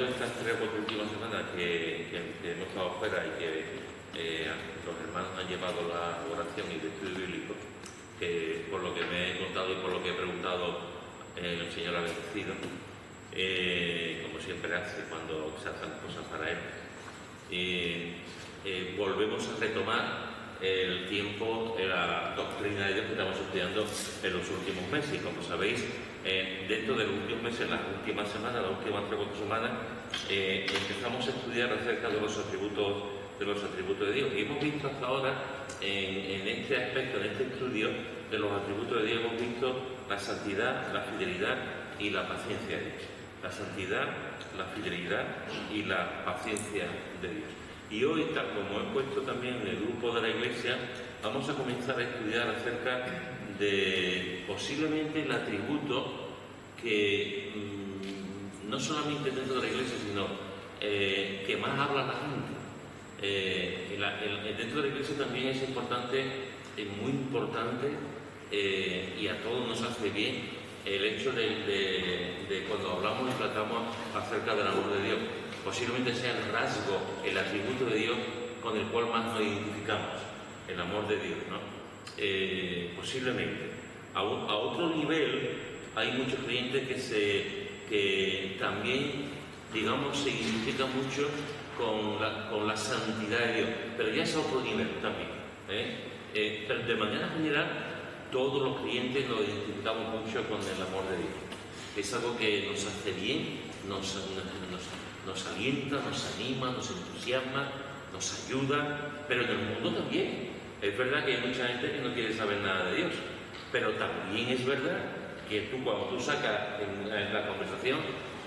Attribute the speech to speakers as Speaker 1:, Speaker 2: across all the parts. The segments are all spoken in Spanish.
Speaker 1: aprovechando estas 3 o 4 últimas semanas que hemos estado fuera y que los hermanos han llevado la oración y el estudio bíblico, que por lo que me he contado y por lo que he preguntado, el Señor ha bendecido, como siempre hace cuando se hacen cosas para Él. Volvemos a retomar el tiempo de la doctrina de Dios que estamos estudiando en los últimos meses. Y como sabéis, dentro de los últimos meses, las últimas semanas, las últimas 3 o 4 semanas, empezamos a estudiar acerca de los atributos de Dios. Y hemos visto hasta ahora, en este aspecto, en este estudio de los atributos de Dios, hemos visto la santidad, la fidelidad y la paciencia de Dios. La santidad, la fidelidad y la paciencia de Dios. Y hoy, tal como he puesto también en el grupo de la Iglesia, vamos a comenzar a estudiar acerca de posiblemente el atributo que no solamente dentro de la Iglesia, sino que más habla la gente. Dentro de la Iglesia también es importante, es muy importante, y a todos nos hace bien el hecho de cuando hablamos y tratamos acerca del amor de Dios. Posiblemente sea el rasgo, el atributo de Dios con el cual más nos identificamos, el amor de Dios, ¿no? Posiblemente. A otro nivel, hay muchos creyentes que también, digamos, se identifican mucho con la santidad de Dios, pero ya es a otro nivel también. Pero de manera general, todos los creyentes nos identificamos mucho con el amor de Dios. Es algo que nos hace bien, nos alienta, nos anima, nos entusiasma, nos ayuda, pero en el mundo también. Es verdad que hay mucha gente que no quiere saber nada de Dios, pero también es verdad que cuando tú sacas en la conversación,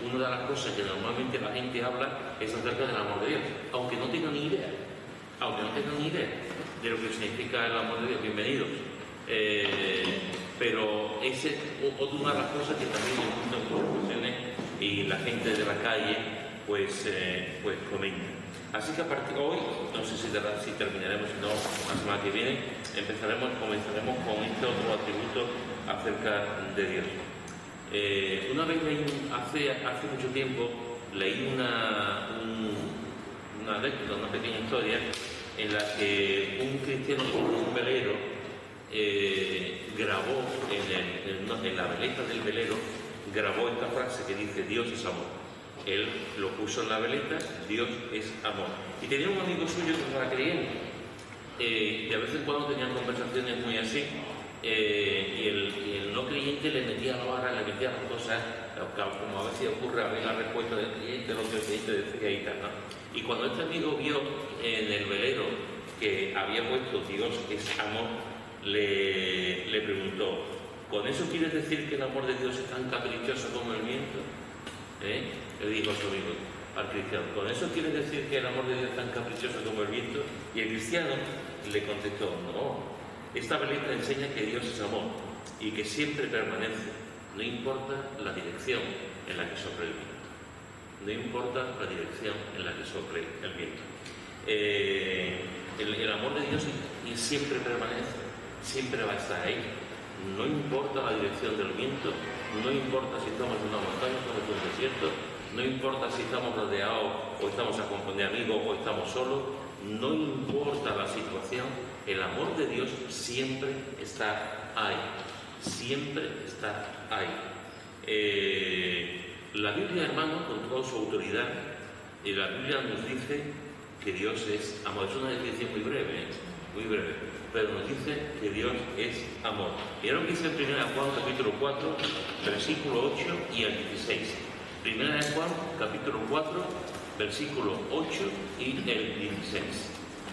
Speaker 1: una de las cosas que normalmente la gente habla es acerca del amor de Dios, aunque no tengan ni idea, de lo que significa el amor de Dios. Bienvenidos. Pero esa es otra de las cosas que también en muchas conversaciones y la gente de la calle pues comenta. Así que a partir de hoy, no sé si terminaremos, si no, la semana que viene, comenzaremos con este otro atributo acerca de Dios. Una vez leí, hace mucho tiempo, leí una anécdota, una pequeña historia, en la que un cristiano con un velero grabó en la veleta del velero, grabó esta frase que dice: Dios es amor. Él lo puso en la veleta: Dios es amor. Y tenía un amigo suyo que no era creyente, y a veces cuando tenían conversaciones muy así, y el no creyente le metía la vara, le metía las cosas, como a veces ocurre a ver la respuesta del creyente, lo que el creyente decía y tal, ¿no? Y cuando este amigo vio en el velero que había puesto Dios es amor, le preguntó: ¿con eso quieres decir que el amor de Dios es tan caprichoso como el viento? Le dijo a su amigo, al cristiano: ¿con eso quieres decir que el amor de Dios es tan caprichoso como el viento? Y el cristiano le contestó: no, esta veleta enseña que Dios es amor y que siempre permanece, no importa la dirección en la que sople el viento. No importa la dirección en la que sople el viento. El amor de Dios siempre permanece, siempre va a estar ahí. No importa la dirección del viento, no importa si estamos en una montaña, estamos en un desierto, no importa si estamos rodeados o estamos acompañados de amigos o estamos solos, no importa la situación, el amor de Dios siempre está ahí, siempre está ahí. La Biblia, hermano, con toda su autoridad, la Biblia nos dice que Dios es amor. Es una definición muy breve, pero nos dice que Dios es amor. Y ahora lo que dice en 1 Juan capítulo 4, versículo 8 y el 16. 1 Juan capítulo 4, versículo 8 y el 16.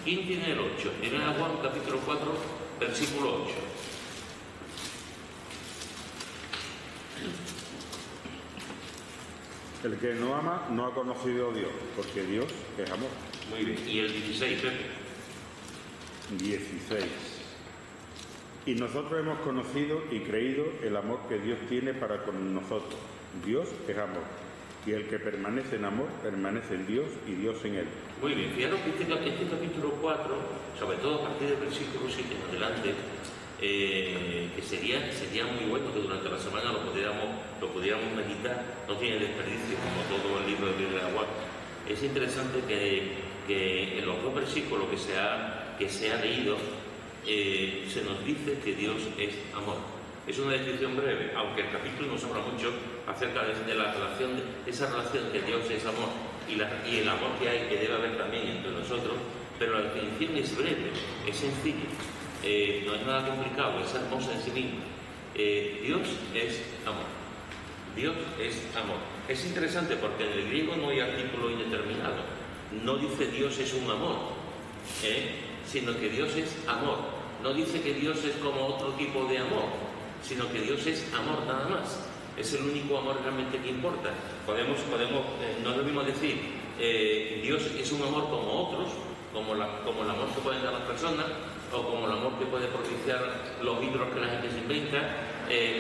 Speaker 1: ¿Quién tiene el 8? 1 Juan capítulo 4, versículo 8.
Speaker 2: El que no ama no ha conocido a Dios, porque Dios es amor.
Speaker 1: Muy bien. ¿Y el 16, Pepe?
Speaker 2: 16. Y nosotros hemos conocido y creído el amor que Dios tiene para con nosotros. Dios es amor. Y el que permanece en amor, permanece en Dios y Dios en él.
Speaker 1: Muy bien. Fijaros que este capítulo 4, sobre todo a partir del versículo 7 en adelante, que sería muy bueno que durante la semana lo pudiéramos pudiéramos meditar, no tiene desperdicio, como todo el libro de Biblia de Aguas. Es interesante que en los 2 versículos que se ha leído se nos dice que Dios es amor. Es una descripción breve, aunque el capítulo nos habla mucho acerca de la relación, esa relación que Dios es amor y el amor que hay, que debe haber también entre nosotros, pero la definición es breve, es sencilla, no es nada complicado, es hermosa en sí misma. Dios es amor. Dios es amor. Es interesante porque en el griego no hay artículo indeterminado. No dice Dios es un amor, sino que Dios es amor. No dice que Dios es como otro tipo de amor, sino que Dios es amor nada más. Es el único amor realmente que importa. No es lo mismo decir Dios es un amor como otros, como el amor que pueden dar las personas, o como el amor que puede propiciar los libros que la gente se inventa.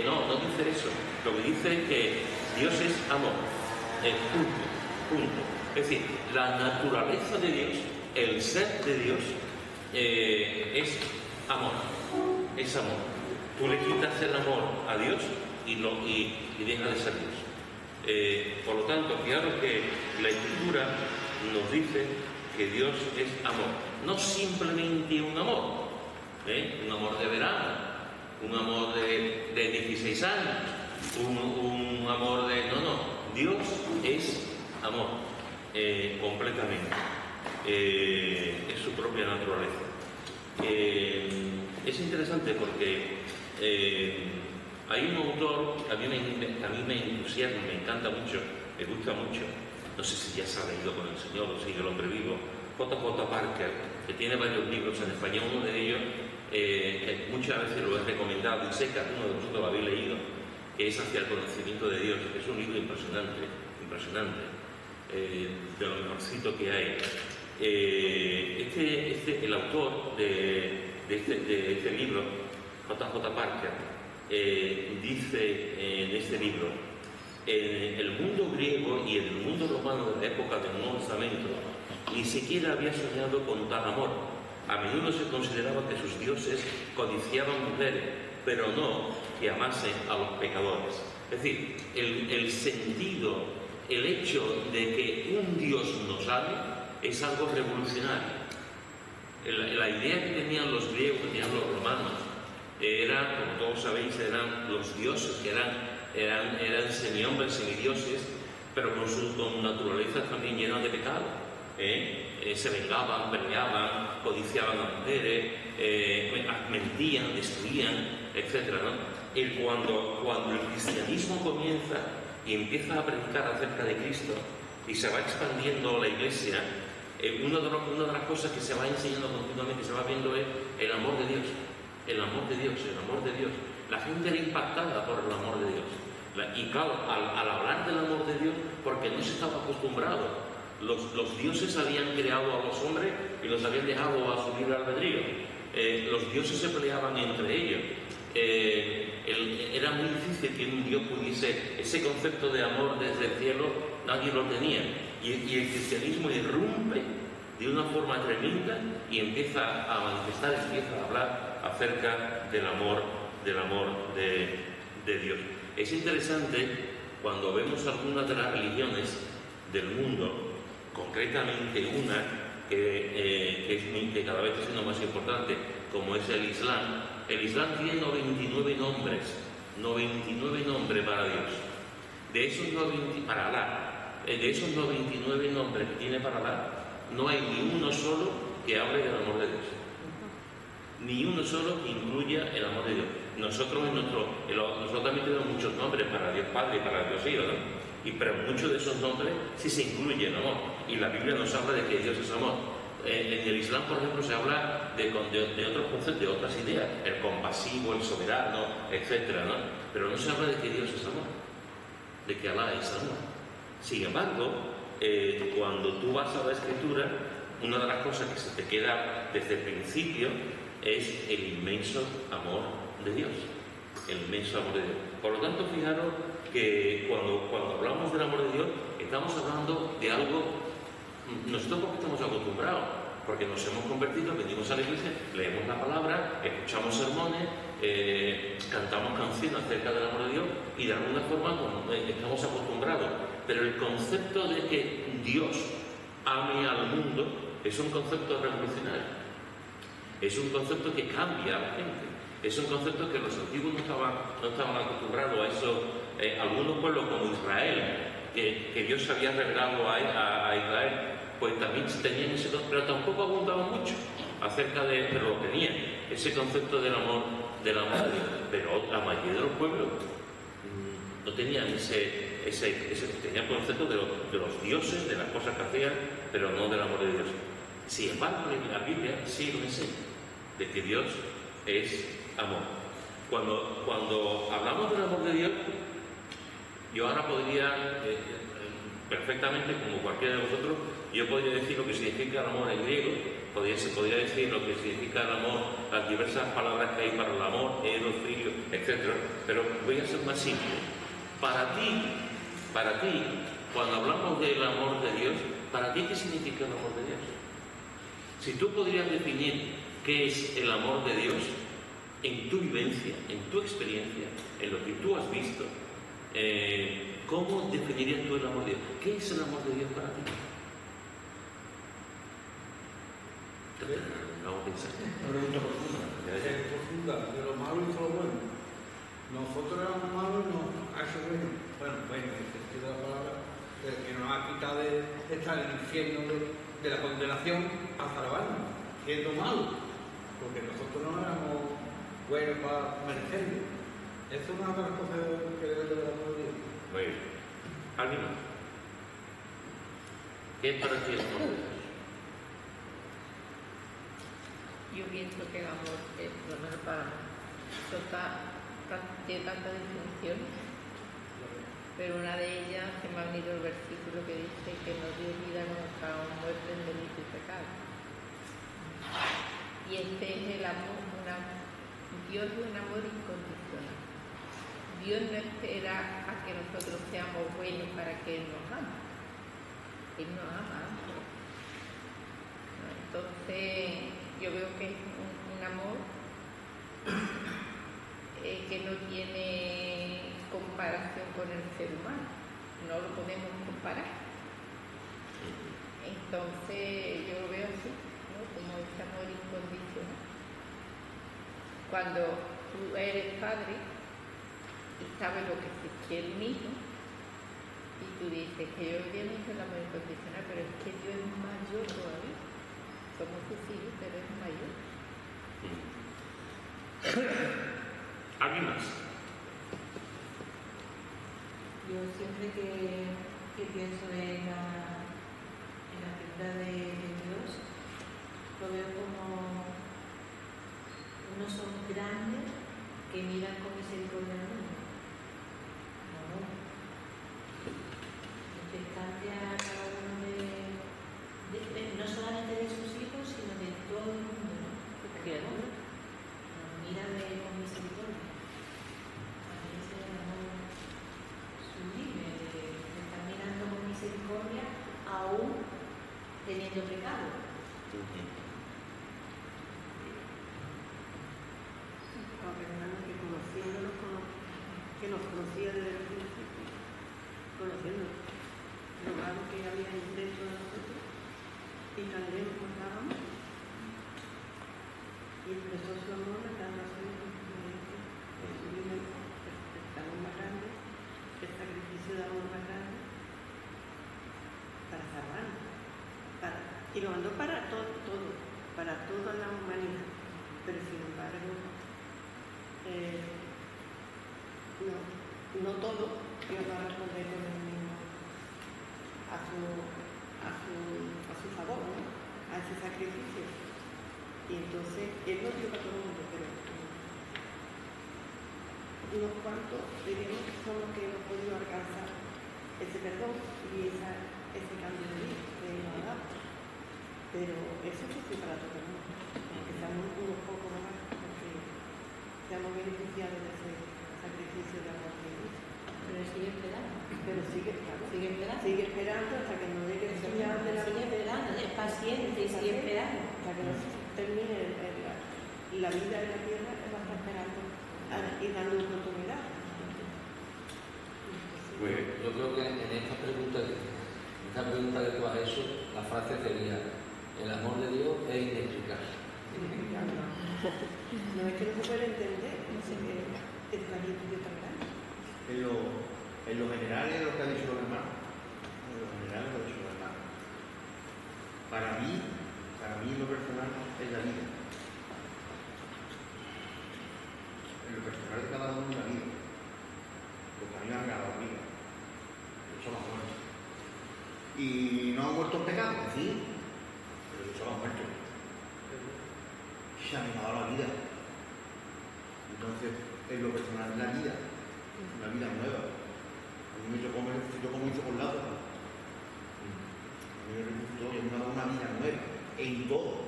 Speaker 1: No dice eso. Lo que dice es que Dios es amor. Punto. Es decir, la naturaleza de Dios, el ser de Dios, es amor. Es amor. Tú le quitas el amor a Dios y deja de ser Dios. Por lo tanto, fijaros que la Escritura nos dice que Dios es amor. No simplemente un amor, un amor de verano, un amor de 16 años, un amor de... No. Dios es amor, completamente. Es su propia naturaleza. Es interesante porque hay un autor que a mí me entusiasma, me encanta mucho, me gusta mucho. No sé si ya se ha leído con el Señor o sigue el hombre vivo. J.J. Parker, que tiene varios libros en español. Uno de ellos, que muchas veces lo he recomendado y sé que alguno de vosotros lo habéis leído, que es Hacia el conocimiento de Dios. Es un libro impresionante, de lo mejorcito que hay. El autor de este libro, J.J. Parker, dice en este libro: en el mundo griego y en el mundo romano de la época del Nuevo Testamento ni siquiera había soñado con tal amor. A menudo se consideraba que sus dioses codiciaban mujeres, pero no que amasen a los pecadores. Es decir, el sentido, el hecho de que un Dios nos ame es algo revolucionario. La idea que tenían los griegos, que tenían los romanos, era, como todos sabéis, eran los dioses, que eran semihombres, semidioses, pero con naturalezas también llenas de pecado. Se vengaban, peleaban, codiciaban a mujeres, mentían, destruían, etc., ¿no? Y cuando el cristianismo comienza y empieza a predicar acerca de Cristo y se va expandiendo la Iglesia, una de las cosas que se va enseñando continuamente, se va viendo, es el amor de Dios. El amor de Dios, el amor de Dios. La gente era impactada por el amor de Dios. Y claro, al hablar del amor de Dios, porque no se estaba acostumbrado. Los dioses habían creado a los hombres y los habían dejado a su libre albedrío. Los dioses se peleaban entre ellos. Era muy difícil que un Dios pudiese... Ese concepto de amor desde el cielo nadie lo tenía. Y el cristianismo irrumpe de una forma tremenda y empieza a manifestar, empieza a hablar acerca del amor de Dios. Es interesante cuando vemos algunas de las religiones del mundo, concretamente una que cada vez está siendo más importante, como es el Islam. El Islam tiene 99 nombres para Dios. De esos 99 nombres que tiene para Alá, no hay ni uno solo que hable del amor de Dios. Ni uno solo que incluya el amor de Dios. Nosotros también tenemos muchos nombres para Dios Padre y para Dios Hijo, ¿no? Pero muchos de esos nombres sí se incluyen amor. Y la Biblia nos habla de que Dios es amor. En el Islam, por ejemplo, se habla de otros conceptos, de otras ideas, el compasivo, el soberano, etcétera, ¿no? Pero no se habla de que Dios es amor, de que Alá es amor. Sin embargo, cuando tú vas a la Escritura, una de las cosas que se te queda desde el principio es el inmenso amor de Dios. El inmenso amor de Dios. Por lo tanto, fijaros que cuando hablamos del amor de Dios, estamos hablando de algo, nosotros porque estamos acostumbrados, porque nos hemos convertido, venimos a la iglesia, leemos la palabra, escuchamos sermones, cantamos canciones acerca del amor de Dios y de alguna forma estamos acostumbrados, pero el concepto de que Dios ame al mundo es un concepto revolucionario, es un concepto que cambia a la gente, es un concepto que los antiguos no estaban acostumbrados a eso. Algunos pueblos como Israel, que Dios se había revelado a Israel, pues también tenían ese concepto, pero tampoco abundaban mucho acerca de, pero lo tenían, ese concepto del amor de Dios. Pero la mayoría de los pueblos no tenían tenían concepto de los dioses, de las cosas que hacían, pero no del amor de Dios. Sin embargo, la Biblia sí lo enseña, de que Dios es amor. Cuando hablamos del amor de Dios, yo ahora podría, perfectamente, como cualquiera de vosotros, yo podría decir lo que significa el amor en griego, podría decir lo que significa el amor, las diversas palabras que hay para el amor, eros, filio, etc. Pero voy a ser más simple. Para ti, cuando hablamos del amor de Dios, ¿para ti qué significa el amor de Dios? Si tú podrías definir qué es el amor de Dios en tu vivencia, en tu experiencia, en lo que tú has visto, ¿cómo definirías tú el amor de Dios? ¿Qué es el amor de Dios para ti? Vamos a pensar.
Speaker 3: Una pregunta profunda. Es profunda, de lo malo y de lo bueno. Nosotros éramos malos y nos ha hecho bueno. Bueno, en el sentido de la palabra, que nos ha quitado de estar en el infierno de la condenación a salvarnos, siendo malos. Porque nosotros no éramos buenos para merecerlo. Eso es una de las cosas que debe de la amor de Dios.
Speaker 1: Muy bien. ¿Alguien más? ¿Qué es para ti el amor de Dios?
Speaker 4: Yo pienso que el amor es, por lo menos para mí, tiene tantas definiciones, pero una de ellas se me ha venido el versículo que dice que nos dio vida, no nos ha muerte en delito y pecado. Y este es el amor, Dios es un amor incondicional. Dios no espera a que nosotros seamos buenos para que Él nos ame. Él nos ama. Entonces, yo veo que es un amor que no tiene comparación con el ser humano, no lo podemos comparar. Entonces yo lo veo así, ¿no? Como este amor incondicional. Cuando tú eres padre y sabes lo que quiere un hijo, y tú dices que yo quiero el amor incondicional, pero es que Dios es mayor todavía. Somos sus hijos, pero es mayor.
Speaker 1: ¿Alguien más?
Speaker 5: Yo siempre que pienso en la figura de Dios, lo veo como unos ojos grandes que miran con misericordia al mundo. Expectante a cada uno no solamente de sus hijos, sino de todo el mundo, ¿no? Mira con misericordia. A mí ese amor sublime, de estar mirando con misericordia aún teniendo pecado.
Speaker 6: Hermano, que conociéndonos, que nos conocía desde el principio, conociéndonos, lo malo que había dentro de nosotros y también nos estábamos y empezó su amor a cada razón de su vida, el amor más grande, el sacrificio de amor más grande para salvarnos, y lo mandó para todo, para toda la humanidad, pero sin embargo no todo Dios va a responder con el mismo a su favor, ¿no? A ese sacrificio. Y entonces Él no dio para todo el mundo, pero unos cuantos diríamos que son los que hemos podido alcanzar ese perdón y ese cambio de vida que Él nos ha dado. Pero eso es para todo el mundo, aunque seamos unos pocos más, porque seamos beneficiados de ese sacrificio de amor que hizo.
Speaker 5: Pero sigue esperando.
Speaker 6: Pero sigue esperando.
Speaker 5: Sigue esperando.
Speaker 6: Sigue esperando hasta que no llegue el final de la
Speaker 5: Sigue esperando, es paciente y sigue esperando.
Speaker 6: Hasta que no termine la vida en la tierra, es bastante está esperando y dando oportunidad.
Speaker 7: Pues yo creo que en esta pregunta que tú has hecho, la frase sería: el amor de Dios es inexplicable.
Speaker 6: No es que no se puede entender, es la virtud tan grande.
Speaker 8: En lo general es lo que ha dicho los hermanos. En lo general es lo que ha dicho los hermanos. Para mí, en lo personal, es la vida. En lo personal de cada uno es la vida. Porque a mí me han regalado vida. Eso no ha muerto. Y no ha muerto en pecado, sí, pero eso no ha muerto. Se me ha dado la vida. Entonces, en lo personal es la vida. Una vida nueva. A mí me tocó, me resucitó como hizo con Lázaro. A mí me resucitó y me ha dado una vida nueva. En todo.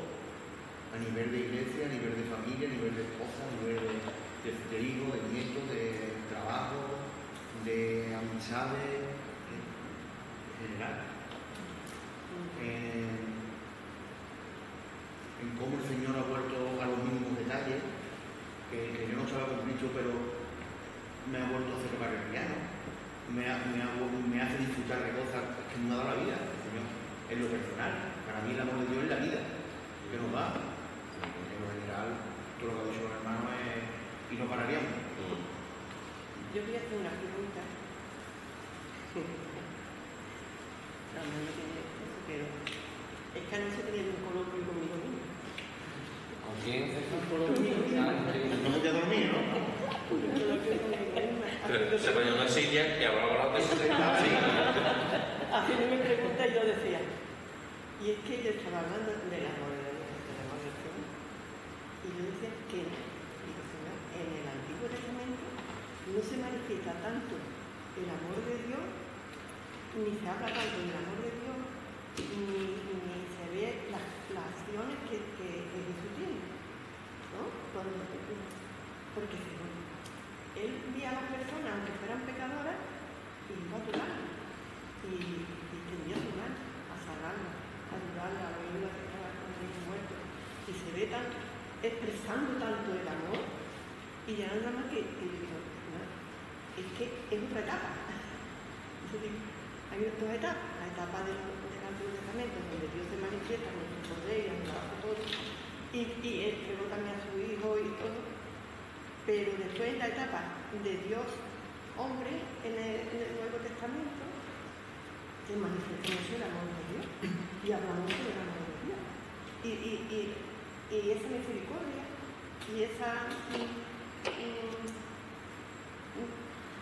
Speaker 8: A nivel de iglesia, a nivel de familia, a nivel de esposa, a nivel de hijos, de nietos, de trabajo, de amistades, en general. En cómo el Señor ha vuelto a los mínimos detalles, que yo no estaba convicto, pero me ha vuelto a hacer tocar el piano, me hace disfrutar de cosas que me ha dado la vida, el Señor, en lo personal. Para mí el amor de Dios es la vida que nos da. En lo general, todo lo que ha dicho los hermanos es... y no pararíamos.
Speaker 6: Yo voy a hacer una pregunta. No tiene eso, pero es que anoche tenía un coloquio conmigo mismo.
Speaker 7: ¿Con quién?
Speaker 8: No me voy a dormir, ¿no?
Speaker 6: Un coloquio conmigo misma.
Speaker 1: Se ponía una silla y hablaba de eso.
Speaker 6: Haciéndome preguntas y yo decía, y es que yo estaba hablando del amor de Dios, y yo decía que digo, Señor, en el Antiguo Testamento no se manifiesta tanto el amor de Dios, ni se habla tanto del amor de Dios, ni se ve las acciones que Jesús tiene, ¿no? Porque Él envía a las personas, aunque fueran pecadoras, y iba a tu lado, y tendía su mano a sanarla, a ayudarla, a oírla que estaba con el muerto, y se ve tanto, expresando tanto el amor, y ya nada más que digo, no, es que es otra etapa. Hay dos etapas, la etapa del Antiguo Testamento, donde Dios se manifiesta con su poder y nos hace todo, y entregó también a su Hijo y todo, pero después la etapa de Dios hombre en el Nuevo Testamento se manifiesta mucho el amor de Dios y habla mucho del amor de Dios y esa misericordia y esa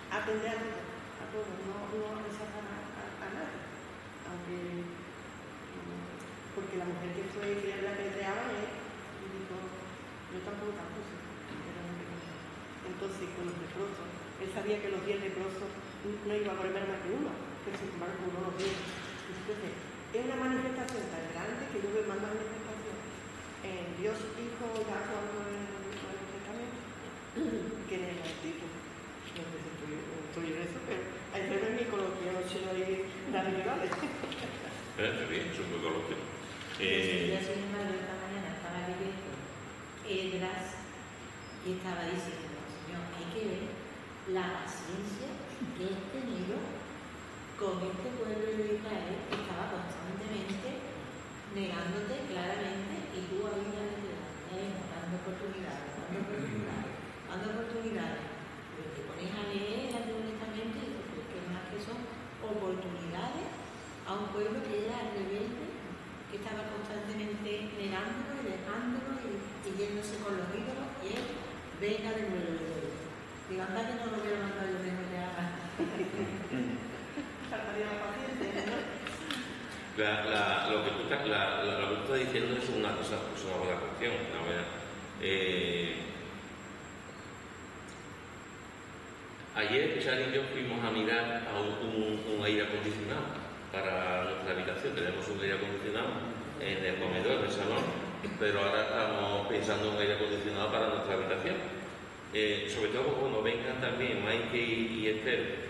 Speaker 6: atender a todos, no rechazar a nadie, aunque porque la mujer que fue la que creaba dijo, yo tampoco, entonces con los leprosos, él sabía que los 10 leprosos no iba a volver más que uno, pero sin embargo uno los 10. Entonces, es una manifestación tan grande que yo veo más manifestación en Dios Hijo ya cuando en el Nuevo Testamento que en el Antiguo. No sé si estoy en eso, pero hay que ver mi coloquio, no sé lo de las rivales.
Speaker 1: Está bien, es un buen coloquio.
Speaker 5: Yo, sin embargo, esta mañana estaba leyendo Esdras y estaba diciendo, Señor, hay que ver la paciencia que he tenido con este pueblo de Israel que estaba constantemente negándote claramente y tú ahí ya dando oportunidades. Pero te pones a leer el Antiguo Testamento y dices, pero es que más que son oportunidades a un pueblo que era rebelde, que estaba constantemente negándolo y dejándolo y yéndose con los ídolos, y él venga de nuevo. Digo, anda que no lo hubiera mandado yo mejor ya.
Speaker 6: Faltaría la paciencia, ¿no?
Speaker 1: Lo que tú estás diciendo es una buena cuestión. Ayer Chari y yo fuimos a mirar a un aire acondicionado para nuestra habitación. Tenemos un aire acondicionado en el comedor, en el salón, pero ahora estamos pensando en un aire acondicionado para nuestra habitación. Sobre todo cuando vengan también Mike y Esther,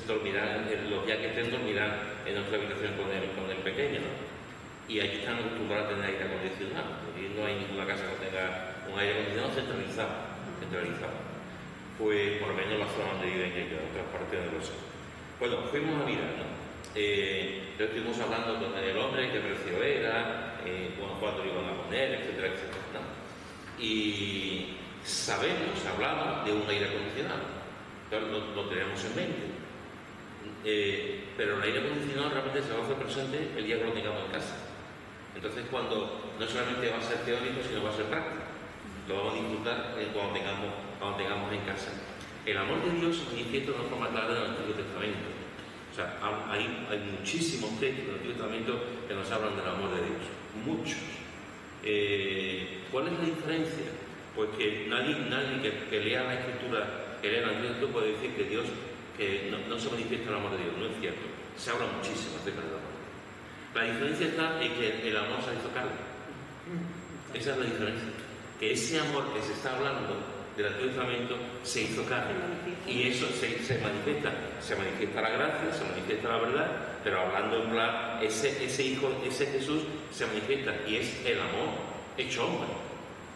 Speaker 1: dormirán, los días que estén dormirán en nuestra habitación con el pequeño, ¿no? Y allí están acostumbrados a tener aire acondicionado. Y no hay ninguna casa que tenga un aire acondicionado centralizado. Pues por lo menos la zona donde viven ellos, en otras partes de los. Bueno, fuimos a mirar, ¿no? Estuvimos hablando con el hombre, qué precio era, cuándo lo iban a poner, etcétera, etcétera, ¿no? Y hablamos de un aire acondicionado, claro, lo tenemos en mente. Pero el aire acondicionado realmente se va a hacer presente el día que lo tengamos en casa. Entonces, cuando no solamente va a ser teórico, sino va a ser práctico. Lo vamos a disfrutar cuando tengamos en casa. El amor de Dios se manifiesta de una forma clara en el Antiguo Testamento. O sea, hay muchísimos textos en el Antiguo Testamento que nos hablan del amor de Dios. Muchos. ¿Cuál es la diferencia? Pues que nadie que lea la Escritura, que lea el Antiguo Testamento, puede decir que Dios no se manifiesta el amor de Dios. No es cierto. Se habla muchísimo acerca del amor. La diferencia está en que el amor se hizo carne. Esa es la diferencia. Que ese amor que se está hablando del Antiguo Testamento se hizo carne. Y eso se manifiesta. Se manifiesta la gracia, se manifiesta la verdad, pero hablando en plan, ese Hijo, ese Jesús se manifiesta y es el amor hecho hombre.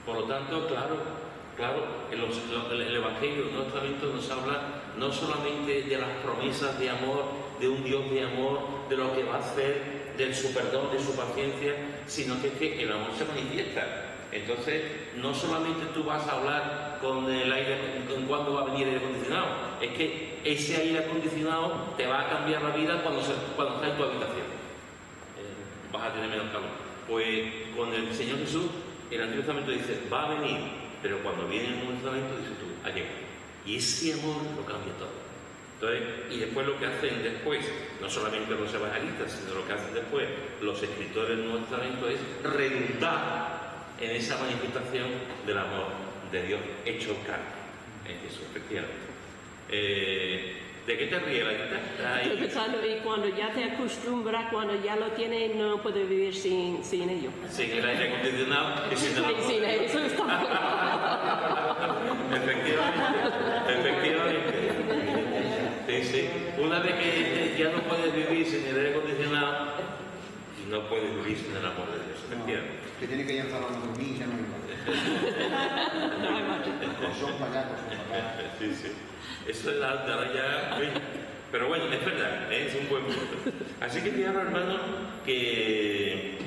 Speaker 1: Por lo tanto, claro, el Evangelio del Nuevo Testamento nos habla no solamente de las promesas de amor, de un Dios de amor, de lo que va a hacer, de su perdón, de su paciencia, sino que es que el amor se manifiesta. Entonces, no solamente tú vas a hablar con el aire, con cuándo va a venir el aire acondicionado, es que ese aire acondicionado te va a cambiar la vida cuando estás en tu habitación. Vas a tener menos calor. Pues con el Señor Jesús, el Antiguo Testamento dice, va a venir, pero cuando viene el Nuevo Testamento, dice tú, ha llegado. Y ese amor lo cambia todo. Entonces, y después lo que hacen después, no solamente los evangelistas, sino lo que hacen después los escritores del Nuevo Testamento es redundar en esa manifestación del amor de Dios hecho carne en Jesús, efectivamente. ¿De qué te ríes, la
Speaker 9: Estoy pensando, y cuando ya te acostumbras, cuando ya lo tienes, no puedes vivir sin ello.
Speaker 1: Sin el aire acondicionado y sin el amor.
Speaker 9: Sin eso está
Speaker 1: Efectivamente. Sí. Una vez que ya no puedes vivir sin el aire acondicionado, no puedes vivir sin el amor de Dios, efectivamente.
Speaker 8: Que tiene que ir a encerrar a dormir, ya no hay más. Son para allá.
Speaker 1: Sí. Eso es la ya. Pero bueno, es verdad, es un buen punto. Así que fijaros, hermanos, que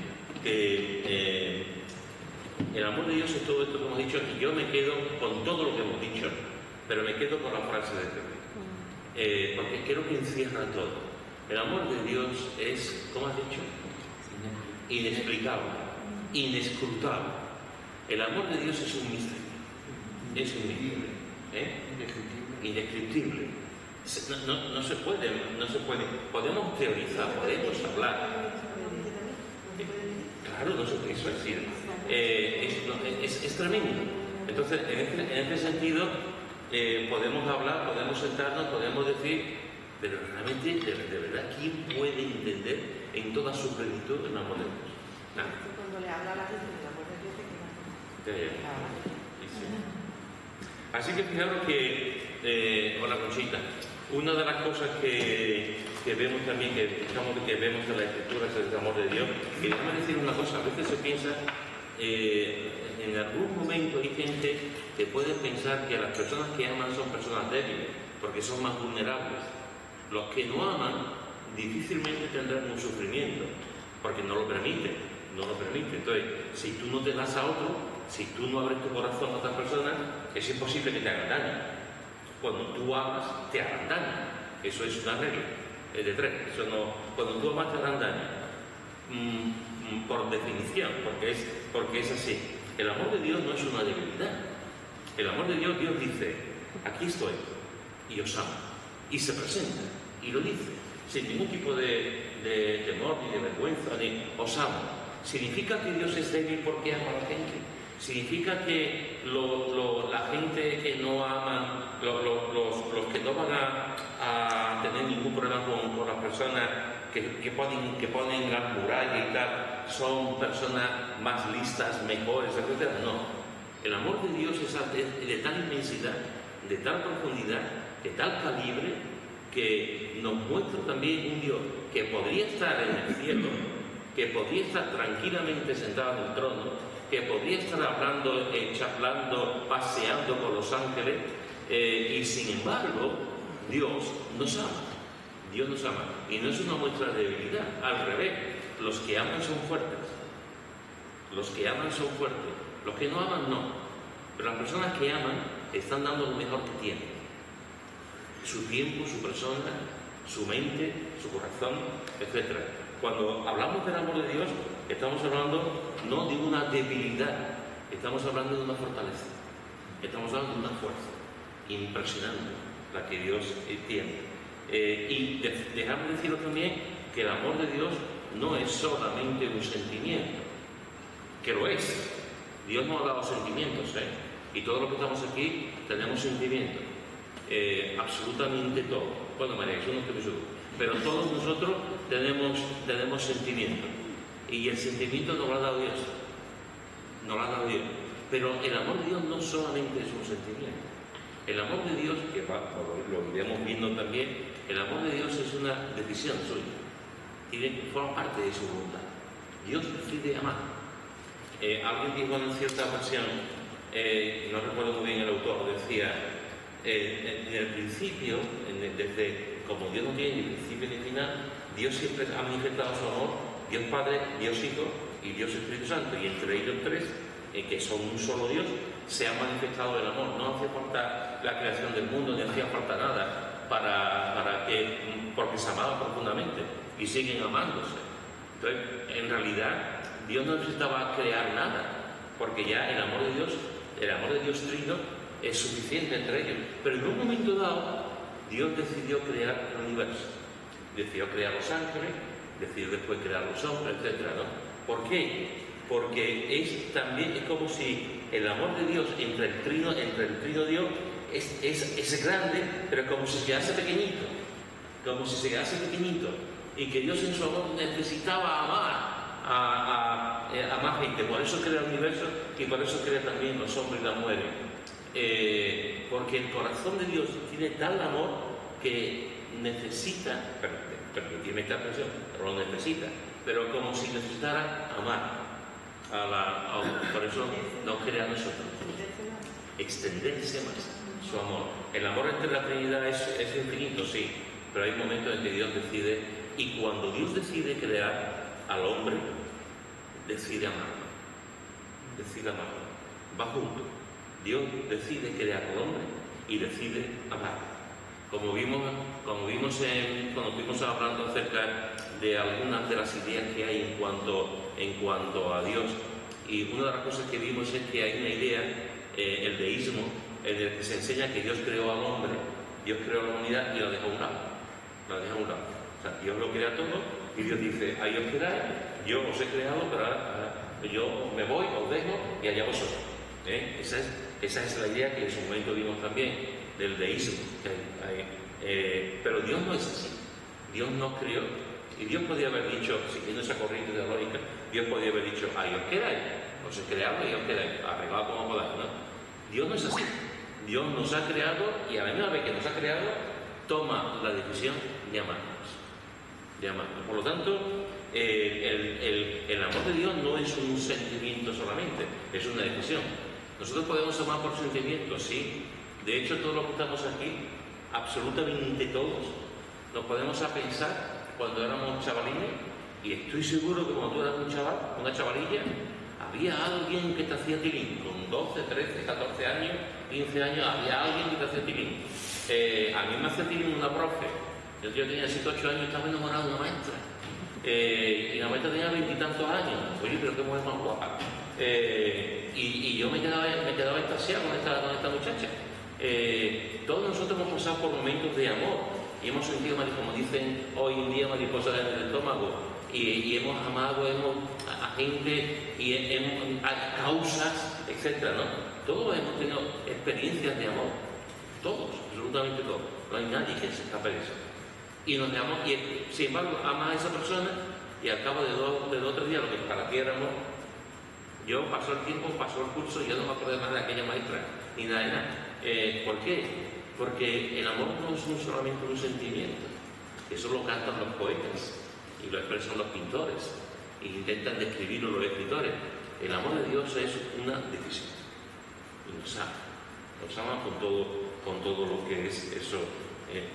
Speaker 1: el amor de Dios es todo esto que hemos dicho, y yo me quedo con todo lo que hemos dicho, pero me quedo con la frase de Pedro, porque creo que encierra todo. El amor de Dios es, ¿cómo has dicho? Inexplicable, inescrutable. El amor de Dios es un misterio, indescriptible. No se puede. Podemos teorizar, podemos hablar. Claro, eso es tremendo. Entonces, en este sentido, podemos hablar, podemos sentarnos, podemos decir, pero realmente, de verdad, ¿quién puede entender en toda su plenitud el amor de Dios? Nada.
Speaker 6: Cuando le habla a la gente del amor de Dios,
Speaker 1: Así que fijaros que, hola Conchita, una de las cosas que vemos también, que vemos en la Escritura es el amor de Dios. Y déjame decir una cosa, a veces se piensa, en algún momento hay gente que puede pensar que las personas que aman son personas débiles, porque son más vulnerables. Los que no aman difícilmente tendrán un sufrimiento, porque no lo permiten. Entonces, si tú no te das a otro, si tú no abres tu corazón a otras personas, es imposible que te hagan daño. Cuando tú amas, te harán daño. Eso es una regla, es de tres. Cuando tú amas, te harán daño. Por definición, porque es así. El amor de Dios no es una debilidad. El amor de Dios, Dios dice, aquí estoy, y os amo. Y se presenta, y lo dice, sin ningún tipo de temor, ni de vergüenza, ni os amo. ¿Significa que Dios es débil porque ama a la gente? ¿Significa que la gente que no ama, los que no van a tener ningún problema con las personas que ponen las murallas y tal, son personas más listas, mejores, etc.? No. El amor de Dios es de tal inmensidad, de tal profundidad, de tal calibre, que nos muestra también un Dios que podría estar en el cielo, que podría estar tranquilamente sentado en el trono, que podría estar hablando, charlando, paseando con los ángeles, y sin embargo, Dios nos ama. Dios nos ama. Y no es una muestra de debilidad, al revés. Los que aman son fuertes. Los que aman son fuertes. Los que no aman, no. Pero las personas que aman están dando lo mejor que tienen. Su tiempo, su persona, su mente, su corazón, etc. Cuando hablamos del amor de Dios, estamos hablando no de una debilidad, estamos hablando de una fortaleza. Estamos hablando de una fuerza impresionante, la que Dios tiene. Y dejadme deciros también que el amor de Dios no es solamente un sentimiento, que lo es. Dios nos ha dado sentimientos, y todos los que estamos aquí tenemos sentimientos, absolutamente todos. Bueno, María, eso no estoy seguro, pero todos nosotros tenemos sentimientos, y el sentimiento nos lo ha dado Dios, pero el amor de Dios no solamente es un sentimiento. El amor de Dios, que lo iremos viendo también, el amor de Dios es una decisión suya, forma parte de su voluntad. Dios decide amar. Alguien dijo en cierta ocasión, no recuerdo muy bien el autor, decía, en el principio, desde como Dios no tiene ni principio ni final, Dios siempre ha manifestado su amor, Dios Padre, Dios Hijo y Dios Espíritu Santo, y entre ellos tres, que son un solo Dios, se ha manifestado el amor. No hace falta la creación del mundo, ni hacía falta nada porque se amaban profundamente y siguen amándose. Entonces, en realidad, Dios no necesitaba crear nada, porque ya el amor de Dios trino es suficiente entre ellos. Pero en un momento dado, Dios decidió crear el universo. Decidió crear los ángeles, decidió después crear los hombres, etc., ¿no? ¿Por qué? Porque es como si el amor de Dios entre el trino Dios es grande, pero como si se quedase pequeñito, y que Dios en su amor necesitaba amar a más gente. Por eso crea el universo y por eso crea también los hombres y las mujeres, porque el corazón de Dios tiene tal amor que necesita, permíteme esta expresión, pero lo necesita, pero como si necesitara amar. Por eso nos crea a nosotros, extenderse más su amor. El amor entre la Trinidad es infinito, sí, pero hay momentos en que Dios decide, y cuando Dios decide crear al hombre, decide amarlo, va junto. Dios decide crear al hombre y decide amarlo. Como vimos cuando estuvimos hablando acerca de algunas de las ideas que hay en cuanto a Dios, y una de las cosas que vimos es que hay una idea, el deísmo, en el que se enseña que Dios creó al hombre, Dios creó a la humanidad y la deja a un lado. O sea, Dios lo crea todo y Dios dice, ahí os quedáis, yo os he creado, pero ahora yo me voy, os dejo y allá vosotros. Esa es la idea que en su momento vimos también del deísmo. Pero Dios no es así. Dios nos creó y Dios podía haber dicho, siguiendo esa corriente teológica, Dios podía haber dicho, ahí os quedáis, os he creado y os quedáis, arreglado como podáis, ¿no? Dios no es así. Dios nos ha creado y a la misma vez que nos ha creado, toma la decisión de amarnos. Por lo tanto, el amor de Dios no es un sentimiento solamente, es una decisión. Nosotros podemos amar por sentimientos, sí. De hecho, todos los que estamos aquí, absolutamente todos, nos podemos a pensar cuando éramos chavalines, y estoy seguro que cuando tú eras un chaval, una chavalilla, había alguien que te hacía tilín, con 12, 13, 14 años, 15 años, había alguien que te hacía tilín. A mí me hacía tilín una profe. Yo tenía 7, 8 años y estaba enamorado de una maestra. Y la maestra tenía 20 y tantos años. Oye, pero qué mujer más guapa. Y yo me quedaba extasiado con esta muchacha. Todos nosotros hemos pasado por momentos de amor y hemos sentido, como dicen hoy en día, mariposas en el estómago, y hemos amado a gente y a causas, etc., ¿no? Todos hemos tenido experiencias de amor, todos, absolutamente todos. No hay nadie que se escape de eso. Y nos amamos, y sin embargo amas a esa persona y al cabo de dos o 3 días, lo que para ti era amor, yo pasó el tiempo, pasó el curso y yo no me acuerdo más de aquella maestra ni nada de nada. ¿Por qué? Porque el amor no es solamente un sentimiento. Eso lo cantan los poetas y lo expresan los pintores e intentan describirlo los escritores, El amor de Dios es una decisión. Y nos ama con todo lo que eso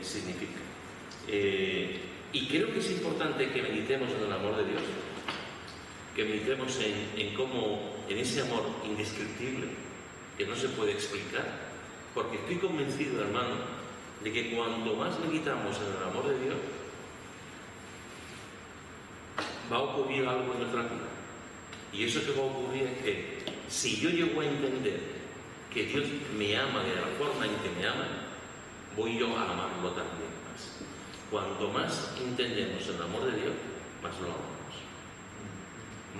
Speaker 1: significa. Y creo que es importante que meditemos en el amor de Dios, que meditemos en ese amor indescriptible, que no se puede explicar, porque estoy convencido, hermano, de que cuanto más meditamos en el amor de Dios, va a ocurrir algo en nuestra vida. Y eso que va a ocurrir es que si yo llego a entender que Dios me ama de la forma en que me ama, voy yo a amarlo también más. Cuanto más entendemos el amor de Dios, más lo amamos.